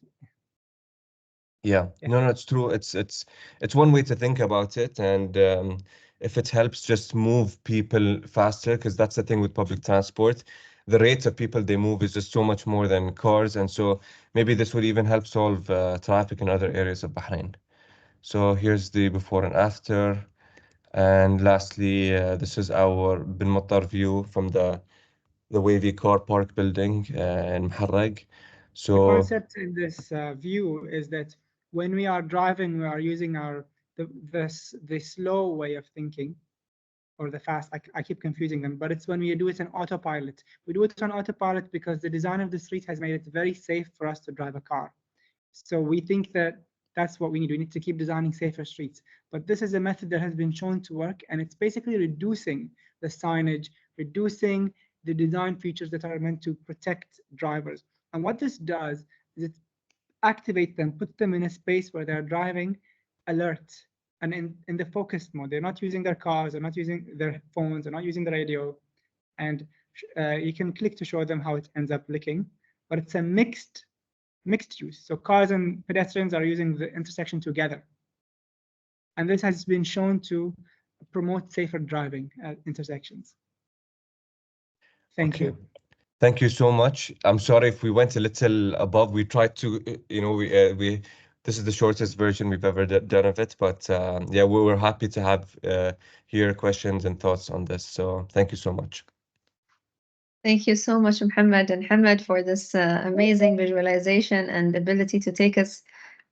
yeah, yeah. no, it's true. It's one way to think about it, and if it helps just move people faster, because that's the thing with public transport, the rates of people they move is just so much more than cars, and so maybe this would even help solve traffic in other areas of Bahrain. So here's the before and after, and lastly, this is our Bin Muttar view from the wavy car park building in Muharraq. The So concept in this view is that when we are driving, we are using the slow way of thinking, or the fast. I keep confusing them, but it's when we do it in autopilot. We do it on autopilot because the design of the street has made it very safe for us to drive a car. So we think that that's what we need. We need to keep designing safer streets. But this is a method that has been shown to work, and it's basically reducing the signage, reducing the design features that are meant to protect drivers. And what this does is it activates them, puts them in a space where they're driving alert and in the focused mode. They're not using their cars, they're not using their phones, they're not using the radio. And you can click to show them how it ends up looking. But it's a mixed use. So cars and pedestrians are using the intersection together. And this has been shown to promote safer driving at intersections. Thank okay. you. Thank you so much. I'm sorry if we went a little above. We tried to, this is the shortest version we've ever done of it, but yeah, we were happy to have hear questions and thoughts on this. So thank you so much. Thank you so much, Mohammed and Hamad, for this amazing visualization and ability to take us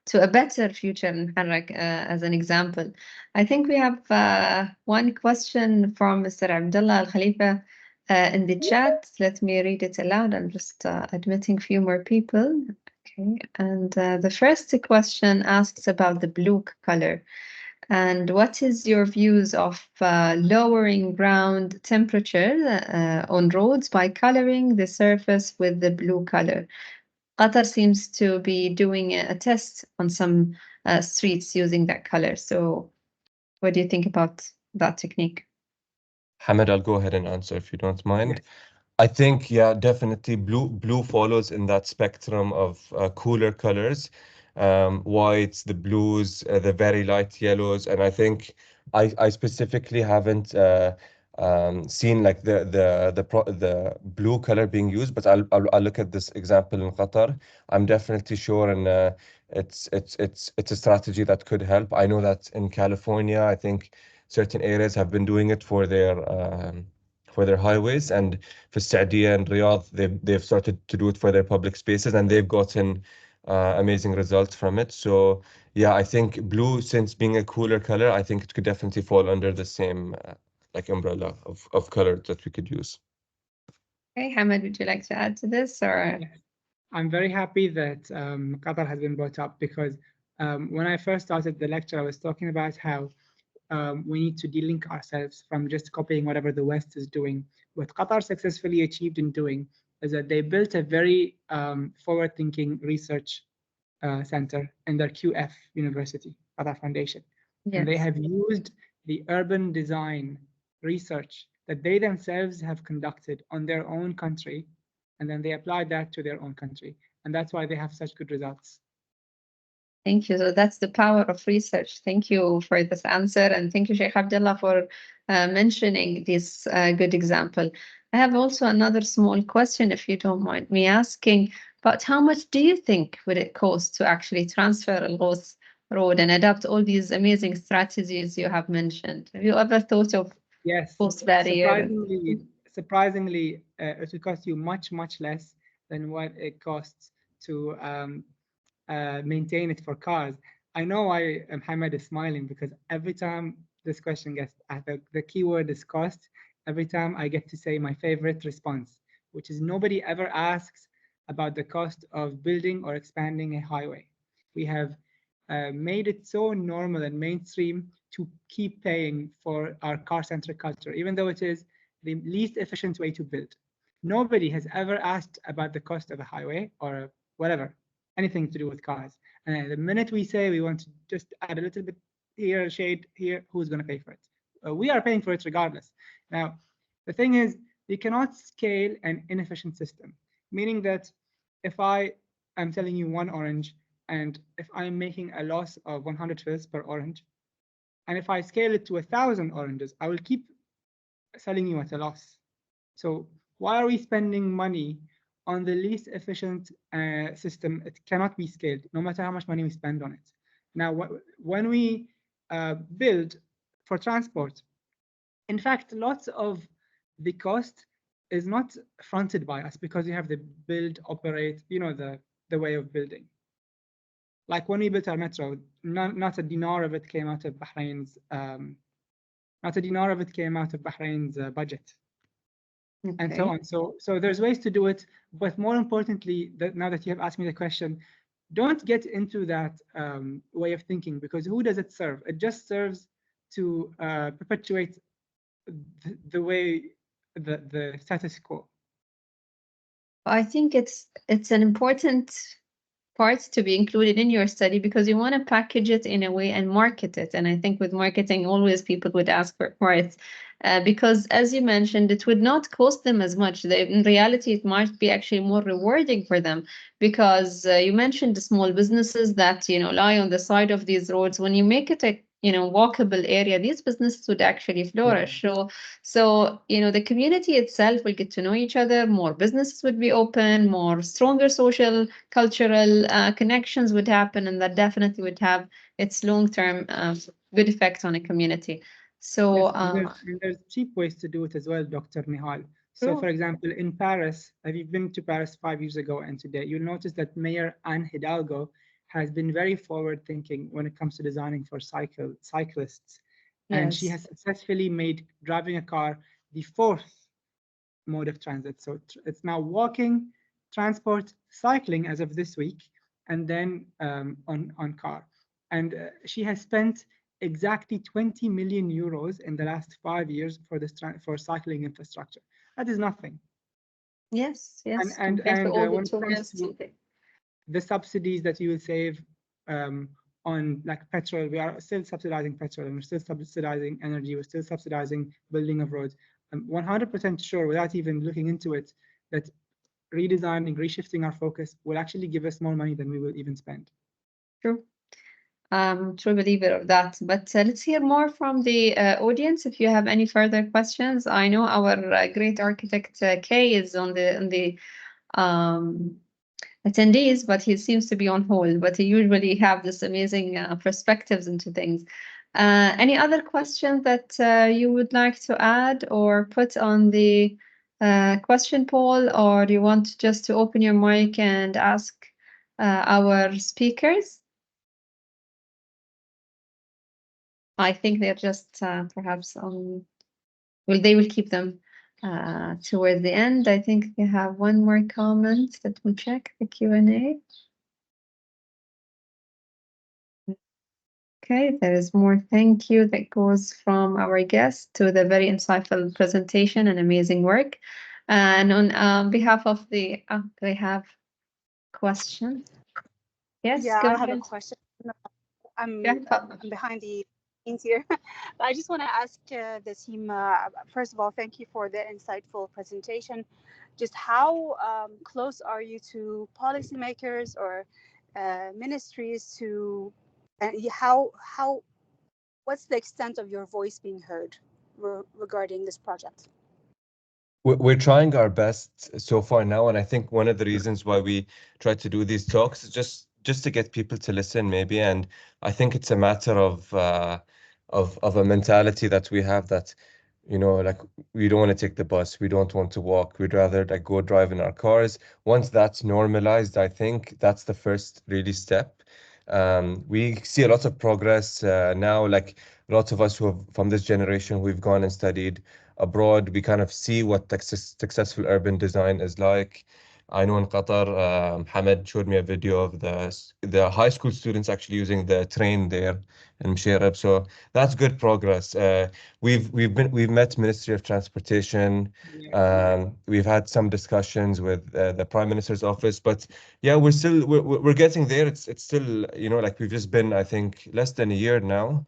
to a better future in Muharraq as an example. I think we have one question from Mr. Abdullah Al Khalifa in the chat. Let me read it aloud. I'm just admitting a few more people. Okay, and the first question asks about the blue color. And what is your views of lowering ground temperature on roads by coloring the surface with the blue color? Qatar seems to be doing a test on some streets using that color. So what do you think about that technique? Hamid, I'll go ahead and answer if you don't mind. Yes. I think, yeah, definitely blue follows in that spectrum of cooler colors. Whites, the blues, the very light yellows, and I think I specifically haven't seen like the blue color being used, but I'll look at this example in Qatar. I'm definitely sure, and it's a strategy that could help. I know that in California, I think certain areas have been doing it for their highways, and for Saudi and Riyadh, they've started to do it for their public spaces, and they've gotten amazing results from it. So yeah, I think blue, since being a cooler color, I think it could definitely fall under the same like umbrella of color that we could use. Okay, Hamad, would you like to add to this or? Yes. I'm very happy that Qatar has been brought up because When I first started the lecture, I was talking about how we need to delink ourselves from just copying whatever the West is doing. What Qatar successfully achieved in doing is that they built a very forward-thinking research center in their QF University, Qatar Foundation. And they Yes. have used the urban design research that they themselves have conducted on their own country, and then they applied that to their own country. And that's why they have such good results. Thank you. So that's the power of research. Thank you for this answer. And thank you, Sheikh Abdullah, for mentioning this good example. I have also another small question, if you don't mind me asking, but how much do you think would it cost to actually transfer Al Ghos Road and adopt all these amazing strategies you have mentioned? Have you ever thought of Yes, cost barrier? surprisingly, it will cost you much, much less than what it costs to maintain it for cars. I know why Hamad is smiling, because every time this question gets asked, the keyword is cost. Every time I get to say my favorite response, which is nobody ever asks about the cost of building or expanding a highway. We have made it so normal and mainstream to keep paying for our car-centric culture, even though it is the least efficient way to build. Nobody has ever asked about the cost of a highway or whatever, anything to do with cars. And the minute we say we want to just add a little bit here, a shade here, who's going to pay for it? We are paying for it regardless. Now, the thing is, you cannot scale an inefficient system, meaning that if I am selling you one orange, and if I'm making a loss of 100 fils per orange, and if I scale it to 1,000 oranges, I will keep selling you at a loss. So why are we spending money on the least efficient system? It cannot be scaled, no matter how much money we spend on it. Now, when we build for transport, in fact, lots of the cost is not fronted by us because we have the build, operate, the way of building. Like when we built our metro, not a dinar of it came out of Bahrain's budget. Okay. And so on. So there's ways to do it, but more importantly, now that you have asked me the question, don't get into that way of thinking, because who does it serve? It just serves to perpetuate the way the status quo. I think it's an important part to be included in your study, because you want to package it in a way and market it. And I think with marketing, always people would ask for it, because as you mentioned, it would not cost them as much. In reality, it might be actually more rewarding for them, because you mentioned the small businesses that lie on the side of these roads. When you make it a walkable area, these businesses would actually flourish. So the community itself will get to know each other. More businesses would be open, more stronger social, cultural connections would happen, and that definitely would have its long-term good effect on a community. So Yes, and there's cheap ways to do it as well, Dr. Nihal. So, for example, in Paris, have you been to Paris 5 years ago and today? You'll notice that Mayor Anne Hidalgo has been very forward-thinking when it comes to designing for cyclists. And she has successfully made driving a car the fourth mode of transit. So it's now walking, transport, cycling as of this week, and then on car. And she has spent exactly 20 million euros in the last 5 years for this for cycling infrastructure. That is nothing. Yes. And when it comes to the subsidies that you will save on like petrol, we are still subsidizing petrol, and we're still subsidizing energy, we're still subsidizing building of roads. I'm 100% sure, without even looking into it, that redesigning, reshifting our focus will actually give us more money than we will even spend. True. True believer of that. But let's hear more from the audience. If you have any further questions, I know our great architect Kay is on the attendees, but he seems to be on hold. But he usually have this amazing perspectives into things. Any other questions that you would like to add or put on the question poll, or do you want just to open your mic and ask our speakers? I think they're just perhaps on. Well, they will keep them toward the end. I think we have one more comment. Let me check the Q&A. Okay, there is more thank you that goes from our guest to the very insightful presentation and amazing work. And on behalf of the, they have questions. Yes, Yeah, go I have a ahead. question. Yeah, I'm behind the scenes here. But I just want to ask the team, first of all, thank you for the insightful presentation. Just how close are you to policymakers or ministries to, how what's the extent of your voice being heard regarding this project? We're trying our best so far now, and I think one of the reasons why we try to do these talks is just to get people to listen, maybe. And I think it's a matter of a mentality that we have that, like we don't want to take the bus, we don't want to walk, we'd rather like go drive in our cars. Once that's normalized, I think that's the first really step. We see a lot of progress now, like lots of us who have from this generation, we've gone and studied abroad. We kind of see what successful urban design is like. I know in Qatar, Hamad showed me a video of the high school students actually using the train there in Musharraf. So that's good progress. We've met Ministry of Transportation. We've had some discussions with the Prime Minister's office, but yeah, we're getting there. It's still, like we've just been, I think, less than a year now.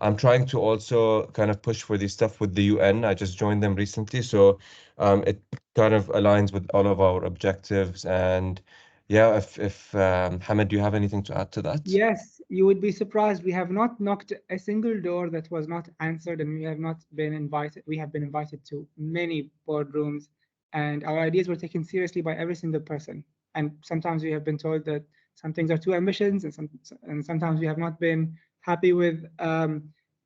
I'm trying to also kind of push for this stuff with the UN. I just joined them recently, so it kind of aligns with all of our objectives. And yeah, if Hamad, do you have anything to add to that? Yes, you would be surprised. We have not knocked a single door that was not answered, and we have not been invited. We have been invited to many boardrooms, and our ideas were taken seriously by every single person. And sometimes we have been told that some things are too ambitious, and sometimes we have not been happy with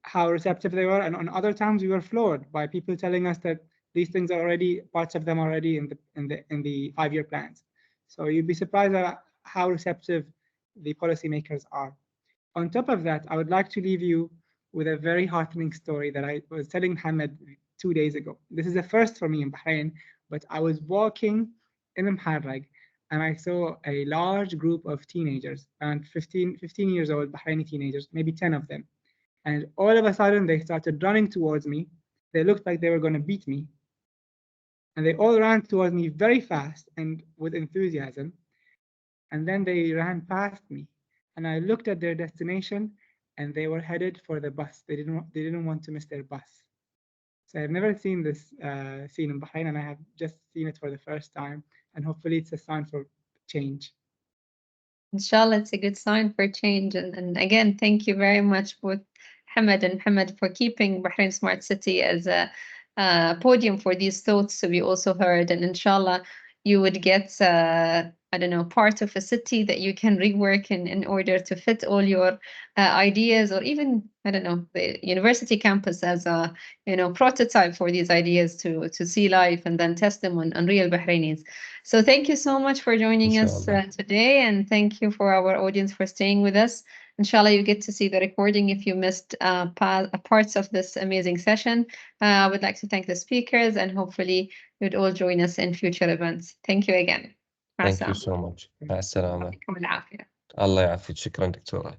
how receptive they were. And on other times, we were floored by people telling us that these things are already parts of them already in the 5-year plans. So you'd be surprised at how receptive the policymakers are. On top of that, I would like to leave you with a very heartening story that I was telling Hamad 2 days ago. This is a first for me in Bahrain, but I was walking in Muharraq and I saw a large group of teenagers, around 15 years old Bahraini teenagers, maybe 10 of them. And all of a sudden, they started running towards me. They looked like they were going to beat me. And they all ran towards me very fast and with enthusiasm. And then they ran past me. And I looked at their destination and they were headed for the bus. They didn't want to miss their bus. So I've never seen this scene in Bahrain, and I have just seen it for the first time. And hopefully it's a sign for change. Inshallah, it's a good sign for change. And again, thank you very much, both Hamad and Hamad, for keeping Bahrain Smart City as a podium for these thoughts to be also heard. And inshallah, you would get, I don't know, part of a city that you can rework in order to fit all your ideas, or even, I don't know, the university campus as a, prototype for these ideas to see life and then test them on real Bahrainis. So thank you so much for joining us today, and thank you for our audience for staying with us. Inshallah, you get to see the recording if you missed parts of this amazing session. I would like to thank the speakers, and hopefully you'd all join us in future events. Thank you again. Thank you so much. مع السلامة. يعطيكم العافية. الله يعافيك. شكرا دكتورة.